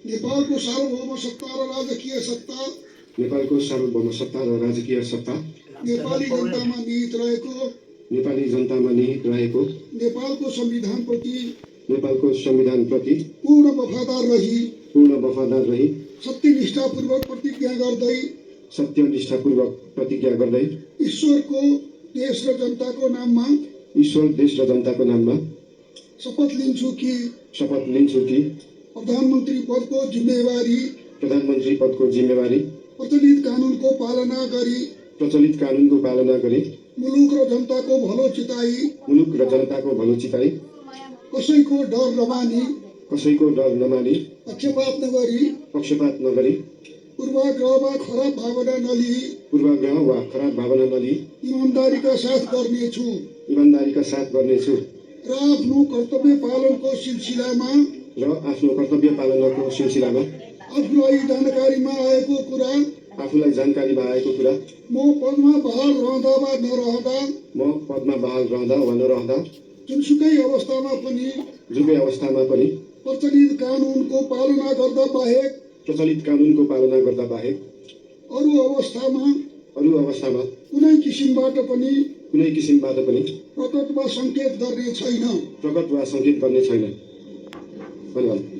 नेपालको सार्वभौम सत्ता र राजकीय सत्ता नेपालको सार्वभौम सत्ता र राजकीय सत्ता नेपाली जनतामा निहित रहेको नेपाली जनतामा निहित रहेको नेपालको संविधानप्रति नेपालको संविधानप्रति पूर्ण वफादार रही सत्यनिष्ठापूर्वक प्रतिज्ञा गर्दै ईश्वरको देश र जनताको नाममा शपथ लिन्छु कि प्रधानमन्त्री पदको जिम्मेवारी प्रचलित कानुनको पालना गरी मुलुक र जनताको भलो चिताई कसैको डर नमानी पक्षपात नगरी पूर्वाग्रह वा खराब भावना नलिई इमानदारीका साथ गर्नेछु र आफ्नो कर्तव्य पालनको सिलसिलामा आफूलाई जानकारीमा आएको कुरा म पदमा बहाल रहँदा वा नरहँदा जुनसुकै अवस्थामा पनि प्रचलित कानुनको पालना गर्दा बाहेक अरू अवस्थामा कुनै किसिमबाट पनि प्रकट वा संकेत गर्ने छैन। धन्यवाद।